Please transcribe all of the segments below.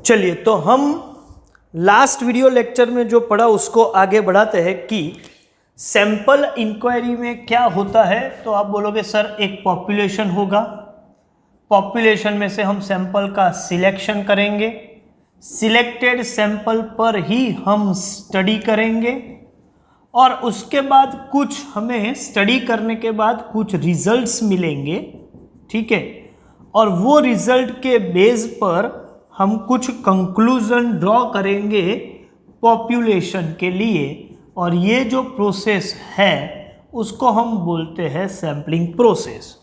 चलिए, तो हम लास्ट वीडियो लेक्चर में जो पढ़ा उसको आगे बढ़ाते हैं कि सैंपल इंक्वायरी में क्या होता है। तो आप बोलोगे सर एक पॉपुलेशन होगा, पॉपुलेशन में से हम सैंपल का सिलेक्शन करेंगे, सिलेक्टेड सैंपल पर ही हम स्टडी करेंगे और उसके बाद कुछ हमें स्टडी करने के बाद कुछ रिजल्ट्स मिलेंगे, ठीक है। और वो रिजल्ट के बेस पर हम कुछ कंक्लूजन ड्रॉ करेंगे पॉपुलेशन के लिए, और ये जो प्रोसेस है उसको हम बोलते हैं सैम्पलिंग प्रोसेस।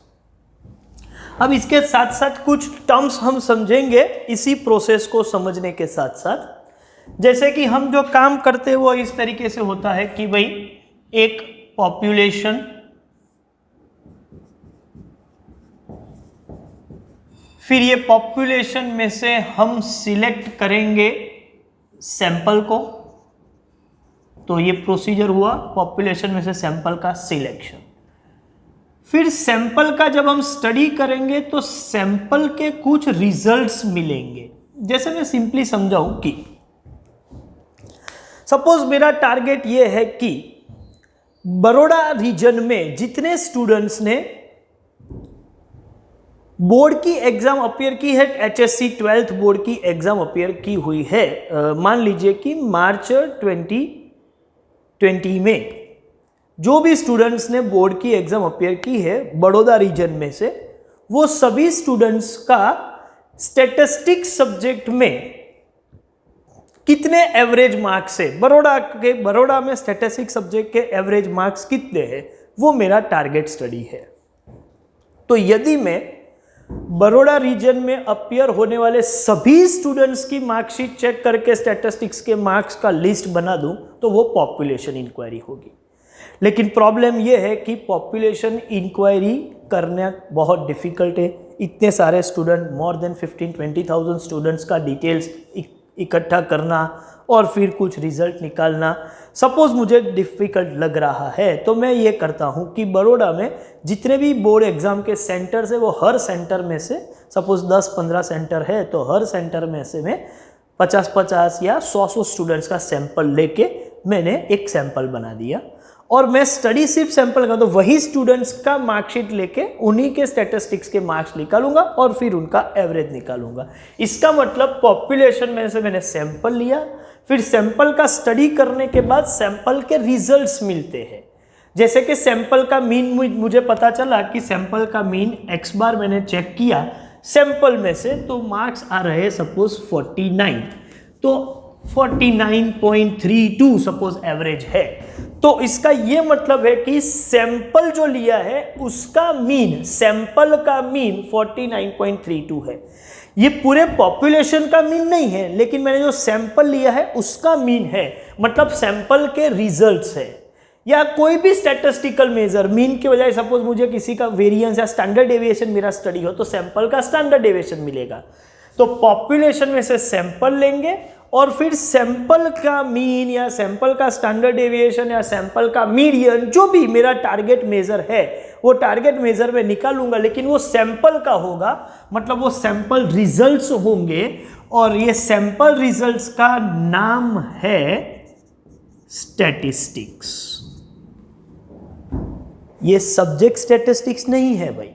अब इसके साथ साथ कुछ टर्म्स हम समझेंगे इसी प्रोसेस को समझने के साथ साथ। जैसे कि हम जो काम करते हैं वो इस तरीके से होता है कि भाई एक पॉपुलेशन, फिर ये पॉपुलेशन में से हम सिलेक्ट करेंगे सैंपल को। तो ये प्रोसीजर हुआ पॉपुलेशन में से सैंपल का सिलेक्शन। फिर सैंपल का जब हम स्टडी करेंगे तो सैंपल के कुछ रिजल्ट्स मिलेंगे। जैसे मैं सिंपली समझाऊं कि सपोज मेरा टारगेट ये है कि बड़ौदा रीजन में जितने स्टूडेंट्स ने बोर्ड की एग्जाम अपियर की है, HSC 12th बोर्ड की एग्जाम अपियर की हुई है, मान लीजिए कि मार्च 2020 में जो भी स्टूडेंट्स ने बोर्ड की एग्जाम अपियर की है बड़ौदा रीजन में से, वो सभी स्टूडेंट्स का स्टैटिस्टिक्स सब्जेक्ट में कितने एवरेज मार्क्स है, बड़ौदा में स्टैटिस्टिक्स सब्जेक्ट के एवरेज मार्क्स कितने हैं, वो मेरा टारगेट स्टडी है। तो यदि मैं बड़ौदा रीजन में अपियर होने वाले सभी स्टूडेंट्स की मार्कशीट चेक करके स्टैटिस्टिक्स के मार्क्स का लिस्ट बना दूं तो वो पॉपुलेशन इंक्वायरी होगी। लेकिन प्रॉब्लम ये है कि पॉपुलेशन इंक्वायरी करना बहुत डिफिकल्ट है। इतने सारे स्टूडेंट, मोर देन 15-20,000 स्टूडेंट्स का डिटेल्स इकट्ठा करना और फिर कुछ रिजल्ट निकालना सपोज मुझे डिफ़िकल्ट लग रहा है, तो मैं ये करता हूँ कि बड़ौदा में जितने भी बोर्ड एग्ज़ाम के सेंटर्स है वो हर सेंटर में से, सपोज 10-15 सेंटर है तो हर सेंटर में से मैं 50-50 या 100 स्टूडेंट्स का सैंपल लेके मैंने एक सैंपल बना दिया और मैं स्टडी सिर्फ सैंपल का, तो वही स्टूडेंट्स का मार्कशीट लेके उन्हीं के स्टैटिस्टिक्स के मार्क्स निकालूंगा और फिर उनका एवरेज निकालूंगा। इसका मतलब पॉपुलेशन में से मैंने सैंपल लिया, फिर सैंपल का स्टडी करने के बाद सैंपल के रिजल्ट्स मिलते हैं। जैसे कि सैंपल का मीन, मुझे पता चला कि सैंपल का मीन x बार मैंने चेक किया सैंपल में से, तो मार्क्स आ रहे सपोज 49, तो 49.32 सपोज एवरेज है। तो इसका ये मतलब है कि सैंपल जो लिया है उसका मीन, सैंपल का मीन 49.32 है। ये पूरे पॉपुलेशन का मीन नहीं है, लेकिन मैंने जो सैंपल लिया है उसका मीन है, मतलब सैंपल के रिजल्ट्स है। या कोई भी स्टैटिस्टिकल मेजर, मीन के बजाय सपोज मुझे किसी का वेरिएंस या स्टैंडर्ड डेविएशन मेरा स्टडी हो तो सैंपल का स्टैंडर्ड डेविएशन मिलेगा। तो पॉपुलेशन में से सैंपल लेंगे और फिर सैंपल का मीन या सैंपल का स्टैंडर्ड डेविएशन या सैंपल का मीडियन, जो भी मेरा टारगेट मेजर है वो टारगेट मेजर में निकालूंगा, लेकिन वो सैंपल का होगा, मतलब वो सैंपल रिजल्ट्स होंगे और ये सैंपल रिजल्ट्स का नाम है स्टैटिस्टिक्स। ये सब्जेक्ट स्टैटिस्टिक्स नहीं है भाई,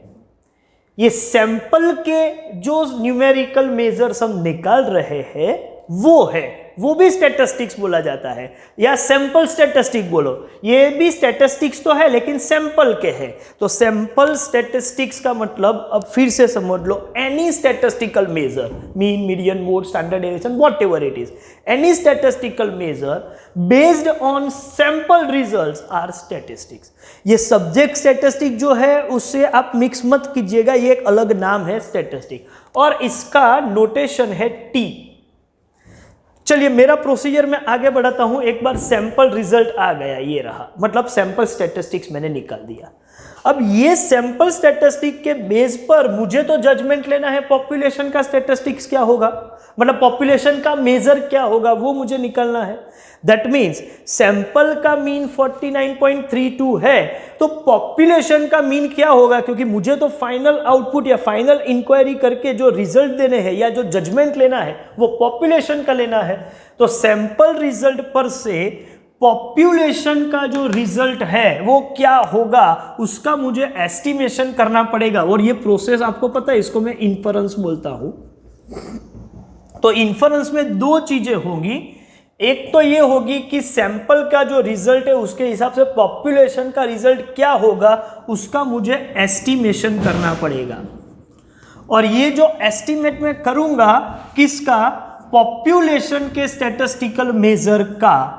ये सैंपल के जो न्यूमेरिकल मेजर्स हम निकाल रहे हैं वो है, वो भी स्टैटिस्टिक्स बोला जाता है, या सैंपल स्टैटिस्टिक्स बोलो। ये भी स्टैटिस्टिक्स तो है लेकिन सैंपल के है। तो सैंपल स्टैटिस्टिक्स का मतलब अब फिर से समझ लो, any statistical measure, mean, median, mode, standard deviation, whatever it is, any statistical measure based on sample results are statistics. ये सब्जेक्ट स्टैटिस्टिक जो है उससे आप मिक्स मत कीजिएगा, ये एक अलग नाम है स्टैटिस्टिक और इसका नोटेशन है टी। चलिए मेरा प्रोसीजर में आगे बढ़ाता हूं। एक बार सैंपल रिजल्ट आ गया, ये रहा, मतलब सैंपल स्टैटिस्टिक्स मैंने निकाल दिया। अब ये सैंपल स्टैटिस्टिक के बेस पर मुझे तो जजमेंट लेना है पॉपुलेशन का स्टैटिस्टिक्स क्या होगा, मतलब पॉपुलेशन का मेजर क्या होगा वो मुझे निकालना है। दैट मीन्स सैंपल का मीन 49.32 है, तो पॉपुलेशन का मीन क्या होगा, क्योंकि मुझे तो फाइनल आउटपुट या फाइनल इंक्वायरी करके जो रिजल्ट देने हैं या जो जजमेंट लेना है वो पॉपुलेशन का लेना है। तो सैंपल रिजल्ट पर से पॉपुलेशन का जो रिजल्ट है वो क्या होगा उसका मुझे एस्टिमेशन करना पड़ेगा। और ये प्रोसेस आपको पता है, इसको मैं इन्फरेंस बोलता हूं। तो इन्फरेंस में दो चीजें होंगी, एक तो ये होगी कि सैंपल का जो रिजल्ट है उसके हिसाब से पॉपुलेशन का रिजल्ट क्या होगा उसका मुझे एस्टिमेशन करना पड़ेगा। और ये जो एस्टिमेट मैं करूंगा किसका, पॉपुलेशन के स्टैटिस्टिकल मेजर का,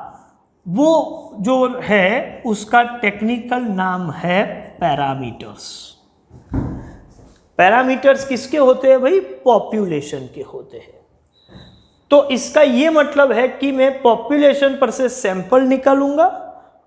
वो जो है उसका टेक्निकल नाम है पैरामीटर्स। पैरामीटर्स किसके होते हैं भाई, पॉपुलेशन के होते हैं। तो इसका ये मतलब है कि मैं पॉपुलेशन पर से सैंपल निकालूंगा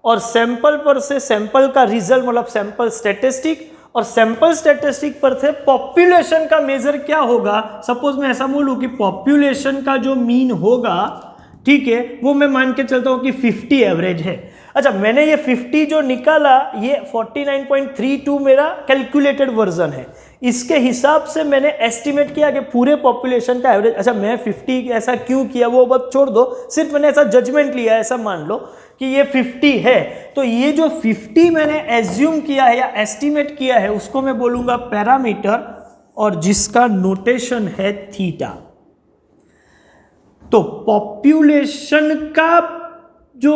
और सैंपल पर से सैंपल का रिजल्ट मतलब सैंपल स्टैटिस्टिक, और सैंपल स्टैटिस्टिक पर से पॉपुलेशन का मेजर क्या होगा। सपोज मैं ऐसा बोलूं कि पॉपुलेशन का जो मीन होगा, ठीक है, वो मैं मान के चलता हूं कि 50 एवरेज है। अच्छा, मैंने ये 50 जो निकाला ये 49.32 मेरा कैलकुलेटेड वर्जन है, इसके हिसाब से मैंने एस्टिमेट किया कि पूरे पॉपुलेशन का एवरेज। अच्छा, मैं 50 ऐसा क्यों किया वो बात छोड़ दो, सिर्फ मैंने ऐसा जजमेंट लिया, ऐसा मान लो कि ये 50 है, तो ये जो 50 मैंने एज्यूम किया है या एस्टिमेट किया है उसको मैं बोलूंगा पैरामीटर, और जिसका नोटेशन है थीटा। तो पॉपुलेशन का जो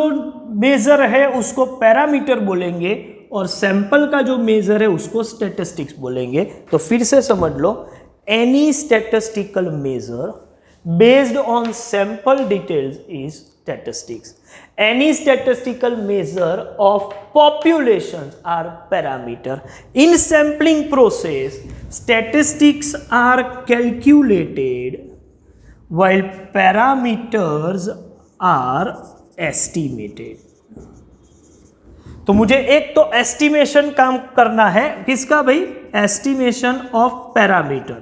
मेजर है उसको पैरामीटर बोलेंगे और सैंपल का जो मेजर है उसको स्टैटिस्टिक्स बोलेंगे। तो फिर से समझ लो, any statistical measure based on sample details is statistics. Any statistical measure of population are parameter. In sampling process statistics are calculated while parameters are estimated। तो मुझे एक तो एस्टिमेशन काम करना है, किसका भाई, एस्टिमेशन ऑफ पैरामीटर,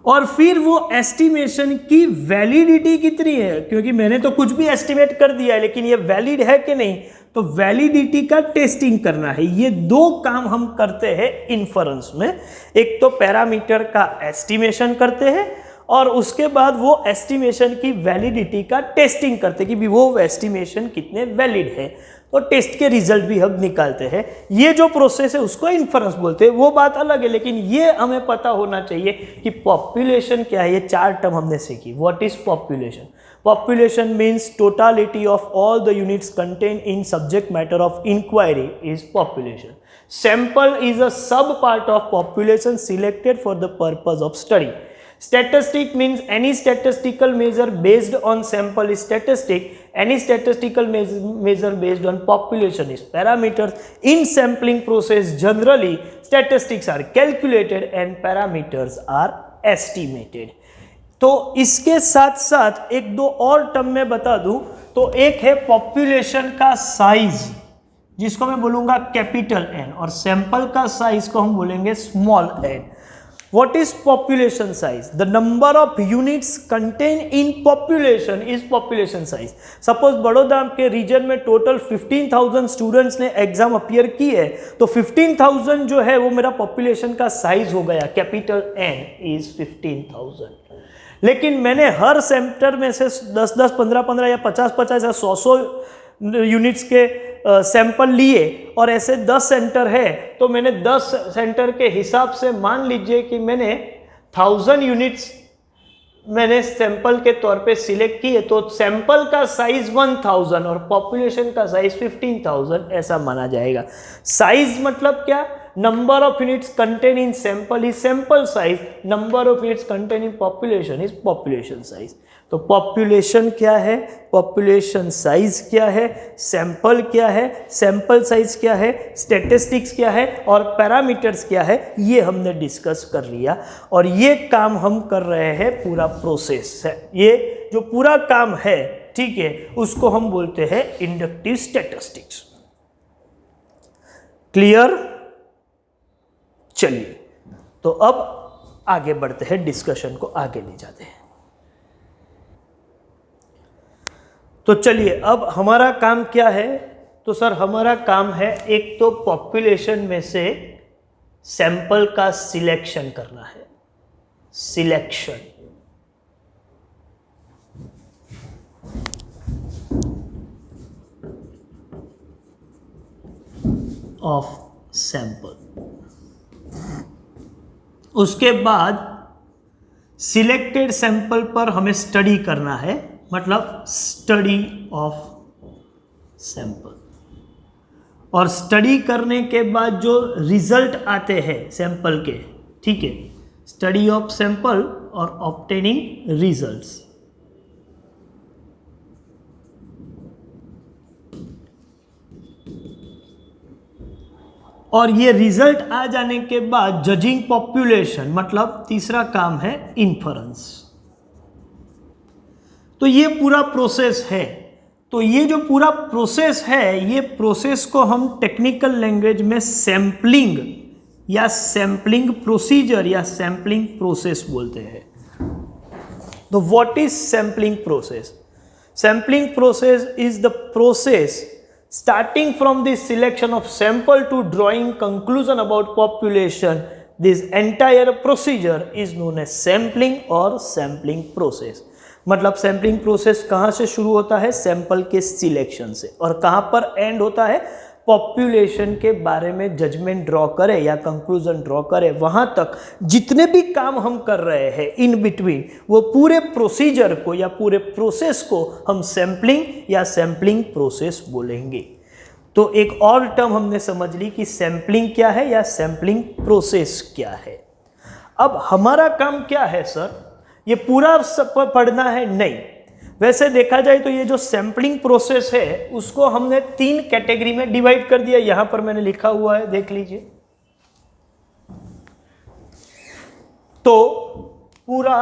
और फिर वो एस्टिमेशन की वैलिडिटी कितनी है, क्योंकि मैंने तो कुछ भी एस्टिमेट कर दिया है लेकिन ये वैलिड है कि नहीं, तो वैलिडिटी का टेस्टिंग करना है। ये दो काम हम करते हैं इन्फरेंस में, एक तो पैरामीटर का एस्टिमेशन करते हैं और उसके बाद वो एस्टिमेशन की वैलिडिटी का टेस्टिंग करते कि भी वो एस्टिमेशन कितने वैलिड है, तो टेस्ट के रिजल्ट भी हम निकालते हैं। ये जो प्रोसेस है उसको इन्फरेंस बोलते हैं, वो बात अलग है, लेकिन ये हमें पता होना चाहिए कि पॉपुलेशन क्या है। ये चार टर्म हमने सीखी। What is population? Population means totality of all the units contain in subject matter of inquiry is population. Sample is a sub part of population selected for the purpose of study. Statistic means any statistical measure based on sample is statistic. Any statistical measure based on population is parameters. In sampling process, generally statistics are calculated and parameters are estimated. तो इसके साथ साथ एक दो और term में बता दूं, तो एक है पॉपुलेशन का साइज, जिसको मैं बोलूंगा कैपिटल N, और सैंपल का साइज को हम बोलेंगे small n. What is population size? The number of units contained in population is population size. Suppose Baroda के रीजन में टोटल 15,000 स्टूडेंट्स ने एग्जाम अपियर की है, तो 15,000 जो है वो मेरा पॉपुलेशन का साइज हो गया, कैपिटल N is 15,000। लेकिन मैंने हर सेंटर में से 10-10, 15-15 या 50-50 या 100 यूनिट्स के सैंपल लिए और ऐसे 10 सेंटर है, तो मैंने 10 सेंटर के हिसाब से मान लीजिए कि मैंने 1000 यूनिट्स मैंने सैंपल के तौर पे सिलेक्ट किए, तो सैंपल का साइज 1000 और पॉपुलेशन का साइज 15,000 ऐसा माना जाएगा। साइज मतलब क्या? Number of units contain in sample is sample size, number of units contain in population is population size. तो पॉपुलेशन क्या है, पॉपुलेशन साइज क्या है, सैंपल क्या है, सैंपल साइज क्या है, स्टैटिस्टिक्स क्या है और पैरामीटर्स क्या है, ये हमने डिस्कस कर लिया। और ये काम हम कर रहे हैं, पूरा प्रोसेस है, ये जो पूरा काम है, ठीक है, उसको हम बोलते हैं इंडक्टिव स्टैटिस्टिक्स। क्लियर? चलिए, तो अब आगे बढ़ते हैं, डिस्कशन को आगे ले जाते हैं। तो चलिए अब हमारा काम क्या है, तो सर हमारा काम है एक तो पॉपुलेशन में से सैंपल का सिलेक्शन करना है, सिलेक्शन। Of sample. उसके बाद सिलेक्टेड सैंपल पर हमें स्टडी करना है, मतलब स्टडी ऑफ सैंपल। और स्टडी करने के बाद जो रिजल्ट आते हैं सैंपल के, ठीक है, स्टडी ऑफ सैंपल और ऑब्टेनिंग रिजल्ट्स। और ये रिजल्ट आ जाने के बाद जजिंग पॉपुलेशन, मतलब तीसरा काम है इन्फरेंस। तो ये पूरा प्रोसेस है। तो ये जो पूरा प्रोसेस है, ये प्रोसेस को हम टेक्निकल लैंग्वेज में सैंपलिंग या सैंपलिंग प्रोसीजर या सैंपलिंग प्रोसेस बोलते हैं। तो what is sampling process? Sampling process is the process starting from the selection of sample to drawing conclusion about population. This entire procedure is known as sampling or sampling process. मतलब sampling process कहाँ से शुरू होता है? Sample के selection से। और कहाँ पर एंड होता है? पॉपुलेशन के बारे में जजमेंट ड्रॉ करे या कंक्लूजन ड्रॉ करे, वहाँ तक जितने भी काम हम कर रहे हैं इन बिटवीन, वो पूरे प्रोसीजर को या पूरे प्रोसेस को हम सैम्पलिंग या सैम्पलिंग प्रोसेस बोलेंगे। तो एक और टर्म हमने समझ ली कि सैम्पलिंग क्या है या सैम्पलिंग प्रोसेस क्या है। अब हमारा काम क्या है सर? ये पूरा पढ़ना है? नहीं। वैसे देखा जाए तो ये जो सैंपलिंग प्रोसेस है उसको हमने 3 कैटेगरी में डिवाइड कर दिया। यहां पर मैंने लिखा हुआ है, देख लीजिए। तो पूरा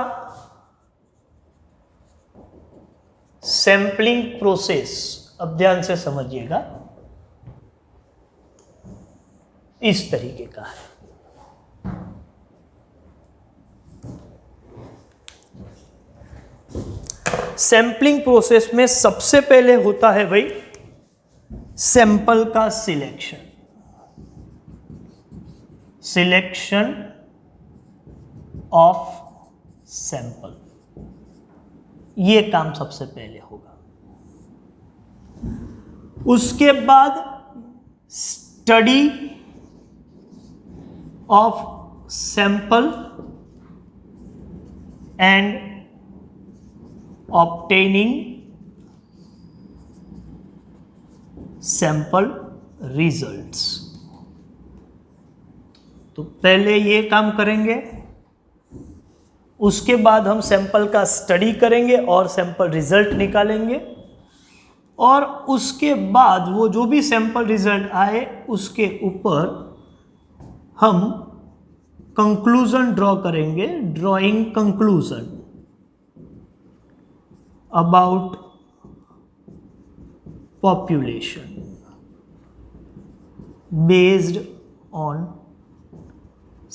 सैंपलिंग प्रोसेस, अब ध्यान से समझिएगा, इस तरीके का है। सैंपलिंग प्रोसेस में सबसे पहले होता है भाई सैंपल का सिलेक्शन, सिलेक्शन ऑफ सैंपल। ये काम सबसे पहले होगा। उसके बाद study of sample and obtaining sample results। तो पहले ये काम करेंगे, उसके बाद हम सैंपल का स्टडी करेंगे और सैंपल रिजल्ट निकालेंगे, और उसके बाद वो जो भी सैंपल रिजल्ट आए उसके ऊपर हम कंक्लूजन ड्रॉ करेंगे, drawing conclusion about population based on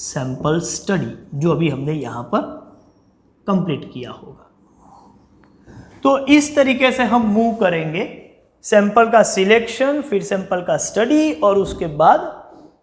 sample study, जो अभी हमने यहां पर कंप्लीट किया होगा। तो इस तरीके से हम मूव करेंगे, सैंपल का सिलेक्शन, फिर सैंपल का स्टडी और उसके बाद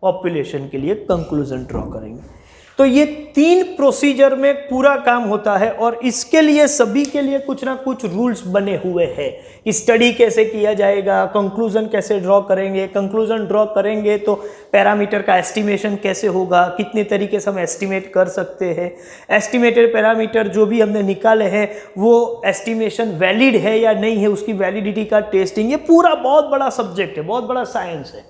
पॉपुलेशन के लिए कंक्लूजन ड्रॉ करेंगे। तो ये 3 प्रोसीजर में पूरा काम होता है, और इसके लिए सभी के लिए कुछ ना कुछ रूल्स बने हुए हैं कि स्टडी कैसे किया जाएगा, कंक्लूजन कैसे ड्रॉ करेंगे, कंक्लूजन ड्रॉ करेंगे तो पैरामीटर का एस्टिमेशन कैसे होगा, कितने तरीके से हम एस्टिमेट कर सकते हैं, एस्टिमेटेड पैरामीटर जो भी हमने निकाले हैं वो एस्टिमेशन वैलिड है या नहीं है, उसकी वैलिडिटी का टेस्टिंग। ये पूरा बहुत बड़ा सब्जेक्ट है, बहुत बड़ा साइंस है,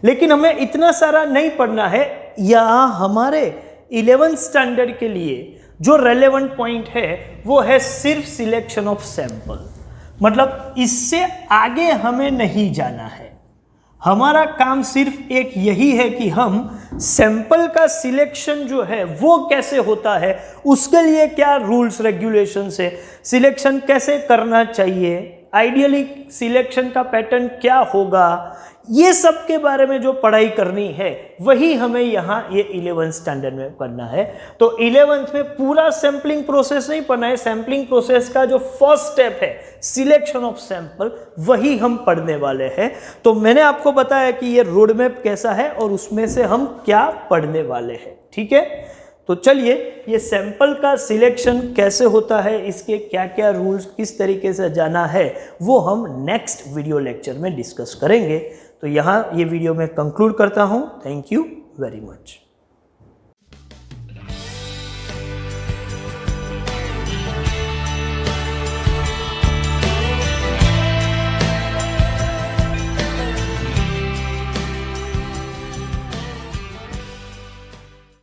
लेकिन हमें इतना सारा नहीं पढ़ना है। या हमारे 11th स्टैंडर्ड के लिए जो रेलेवेंट पॉइंट है वो है सिर्फ सिलेक्शन ऑफ सैंपल। मतलब इससे आगे हमें नहीं जाना है। हमारा काम सिर्फ एक यही है कि हम सैंपल का सिलेक्शन जो है वो कैसे होता है, उसके लिए क्या रूल्स रेगुलेशंस है, सिलेक्शन कैसे करना चाहिए, आइडियली सिलेक्शन का पैटर्न क्या होगा, ये सब के बारे में जो पढ़ाई करनी है वही हमें यहाँ ये 11th स्टैंडर्ड में करना है। तो 11th में पूरा सैंपलिंग प्रोसेस नहीं पढ़ना है, सैंपलिंग प्रोसेस का जो फर्स्ट स्टेप है सिलेक्शन ऑफ सैंपल वही हम पढ़ने वाले हैं। तो मैंने आपको बताया कि ये रोड मैप कैसा है और उसमें से हम क्या पढ़ने वाले हैं, ठीक है। तो चलिए ये सैंपल का सिलेक्शन कैसे होता है, इसके क्या क्या रूल्स, किस तरीके से जाना है, वो हम नेक्स्ट वीडियो लेक्चर में डिस्कस करेंगे। तो यहाँ ये वीडियो मैं कंक्लूड करता हूँ। Thank you very much.